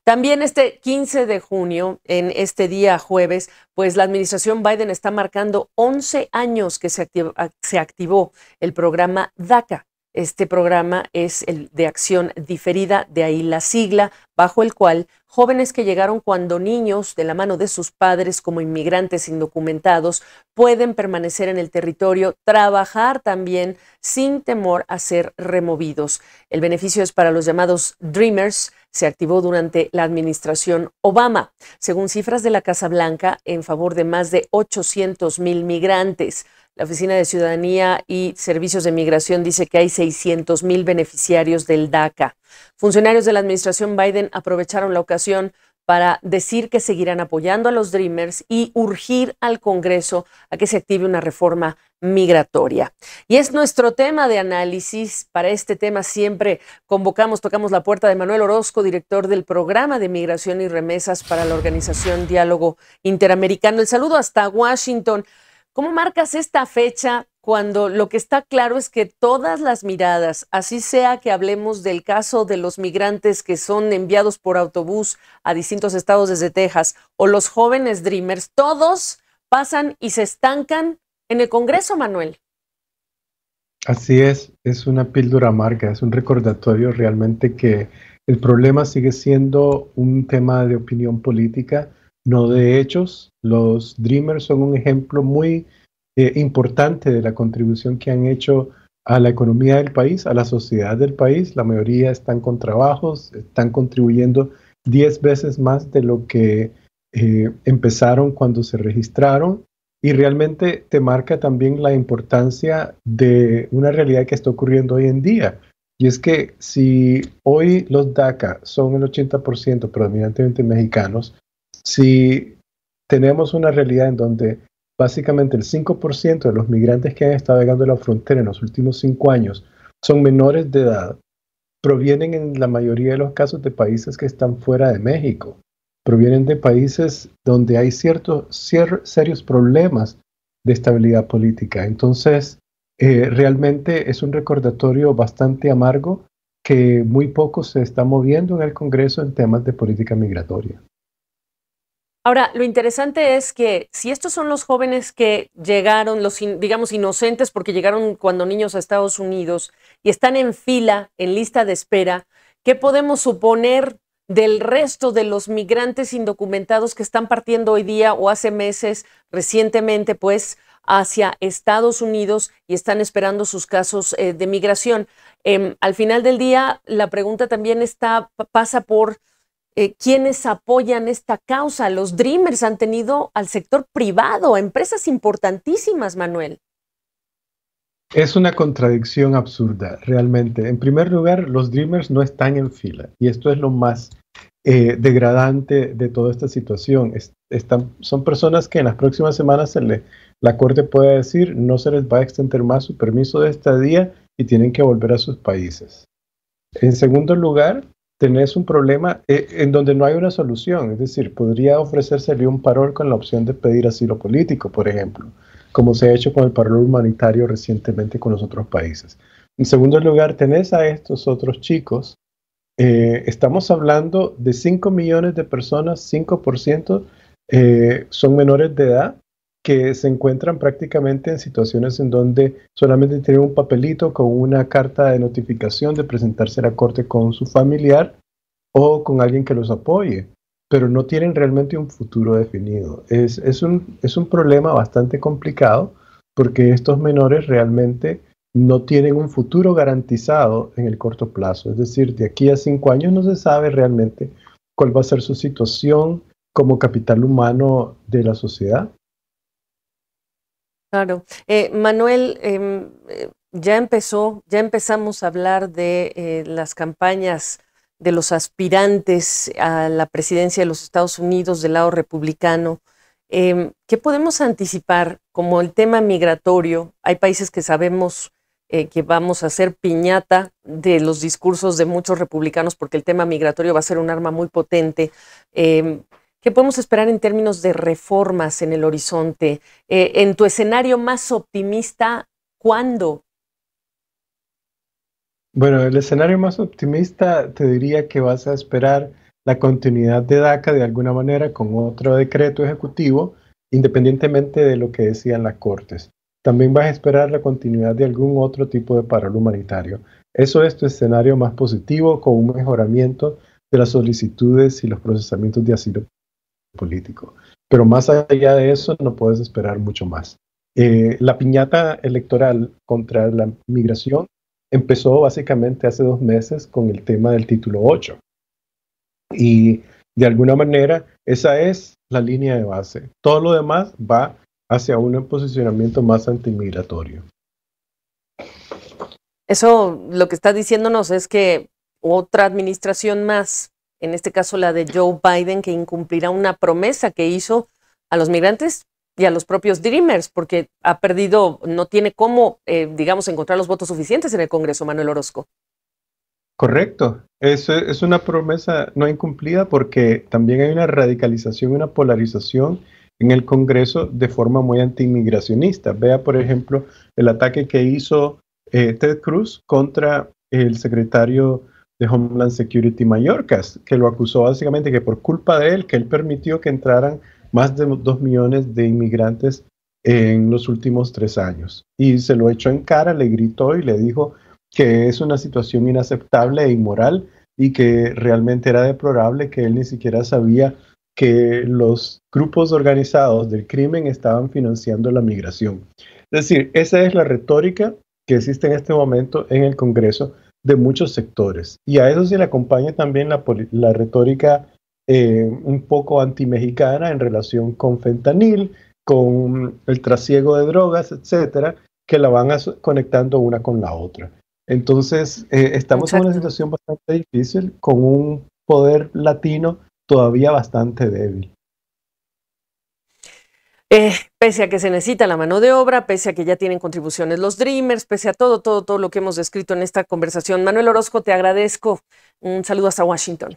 También este 15 de junio, en este día jueves, pues la administración Biden está marcando 11 años que se activó el programa DACA. Este programa es el de acción diferida, de ahí la sigla, bajo el cual jóvenes que llegaron cuando niños de la mano de sus padres como inmigrantes indocumentados pueden permanecer en el territorio, trabajar también sin temor a ser removidos. El beneficio es para los llamados Dreamers. Se activó durante la administración Obama, según cifras de la Casa Blanca, en favor de más de 800,000 migrantes. La Oficina de Ciudadanía y Servicios de Migración dice que hay 600,000 beneficiarios del DACA. Funcionarios de la administración Biden aprovecharon la ocasión para decir que seguirán apoyando a los Dreamers y urgir al Congreso a que se active una reforma migratoria. Y es nuestro tema de análisis. Para este tema siempre tocamos la puerta de Manuel Orozco, director del Programa de Migración y Remesas para la organización Diálogo Interamericano. El saludo hasta Washington. ¿Cómo marcas esta fecha cuando lo que está claro es que todas las miradas, así sea que hablemos del caso de los migrantes que son enviados por autobús a distintos estados desde Texas o los jóvenes Dreamers, todos pasan y se estancan en el Congreso, Manuel? Así es una píldora amarga, es un recordatorio realmente que el problema sigue siendo un tema de opinión política, no de hechos. Los Dreamers son un ejemplo muy importante de la contribución que han hecho a la economía del país, a la sociedad del país. La mayoría están con trabajos, están contribuyendo 10 veces más de lo que empezaron cuando se registraron. Y realmente te marca también la importancia de una realidad que está ocurriendo hoy en día. Y es que si hoy los DACA son el 80% predominantemente mexicanos, si tenemos una realidad en donde básicamente el 5% de los migrantes que han estado llegando a la frontera en los últimos 5 años son menores de edad, provienen en la mayoría de los casos de países que están fuera de México. Provienen de países donde hay serios problemas de estabilidad política. Entonces, realmente es un recordatorio bastante amargo que muy poco se está moviendo en el Congreso en temas de política migratoria. Ahora, lo interesante es que si estos son los jóvenes que llegaron, digamos, inocentes porque llegaron cuando niños a Estados Unidos y están en fila, en lista de espera, ¿qué podemos suponer del resto de los migrantes indocumentados que están partiendo hoy día o hace meses, recientemente, pues, hacia Estados Unidos y están esperando sus casos de migración? Al final del día, la pregunta también pasa por quienes apoyan esta causa. Los Dreamers han tenido al sector privado, a empresas importantísimas, Manuel. Es una contradicción absurda, realmente. En primer lugar, los Dreamers no están en fila, y esto es lo más degradante de toda esta situación. Son personas que en las próximas semanas la Corte puede decir no se les va a extender más su permiso de estadía y tienen que volver a sus países. En segundo lugar, tenés un problema en donde no hay una solución, es decir, podría ofrecérsele un parol con la opción de pedir asilo político, por ejemplo, como se ha hecho con el parol humanitario recientemente con los otros países. En segundo lugar, tenés a estos otros chicos. Estamos hablando de 5 millones de personas, 5% son menores de edad que se encuentran prácticamente en situaciones en donde solamente tienen un papelito con una carta de notificación de presentarse a la corte con su familiar o con alguien que los apoye, pero no tienen realmente un futuro definido. Es un problema bastante complicado porque estos menores realmente no tienen un futuro garantizado en el corto plazo. Es decir, de aquí a 5 años no se sabe realmente cuál va a ser su situación como capital humano de la sociedad. Claro. Manuel, ya empezamos a hablar de las campañas de los aspirantes a la presidencia de los Estados Unidos del lado republicano. ¿Qué podemos anticipar como el tema migratorio? Hay países que sabemos que vamos a hacer piñata de los discursos de muchos republicanos porque el tema migratorio va a ser un arma muy potente. ¿Qué podemos esperar en términos de reformas en el horizonte? En tu escenario más optimista, ¿cuándo? Bueno, el escenario más optimista te diría que vas a esperar la continuidad de DACA de alguna manera con otro decreto ejecutivo, independientemente de lo que decían las Cortes. También vas a esperar la continuidad de algún otro tipo de paro humanitario. Eso es tu escenario más positivo, con un mejoramiento de las solicitudes y los procesamientos de asilo político. Pero más allá de eso, no puedes esperar mucho más. La piñata electoral contra la migración empezó básicamente hace 2 meses con el tema del título 8. Y de alguna manera, esa es la línea de base. Todo lo demás va hacia un posicionamiento más antimigratorio. Eso lo que está diciéndonos es que otra administración más, en este caso la de Joe Biden, que incumplirá una promesa que hizo a los migrantes y a los propios Dreamers, porque ha perdido, no tiene cómo, digamos, encontrar los votos suficientes en el Congreso, Manuel Orozco. Correcto. Es una promesa no incumplida porque también hay una radicalización, una polarización en el Congreso de forma muy antiinmigracionista. Vea, por ejemplo, el ataque que hizo Ted Cruz contra el secretario de Homeland Security Mayorkas, que lo acusó básicamente que por culpa de él, que él permitió que entraran más de 2 millones de inmigrantes en los últimos 3 años. Y se lo echó en cara, le gritó y le dijo que es una situación inaceptable e inmoral y que realmente era deplorable que él ni siquiera sabía que los grupos organizados del crimen estaban financiando la migración. Es decir, esa es la retórica que existe en este momento en el Congreso de muchos sectores. Y a eso se le acompaña también la retórica un poco antimexicana en relación con fentanil, con el trasiego de drogas, etcétera, que la van conectando una con la otra. Entonces, estamos Exacto. en una situación bastante difícil, con un poder latino todavía bastante débil. Pese a que se necesita la mano de obra, pese a que ya tienen contribuciones los Dreamers, pese a todo lo que hemos descrito en esta conversación. Manuel Orozco, te agradezco. Un saludo hasta Washington.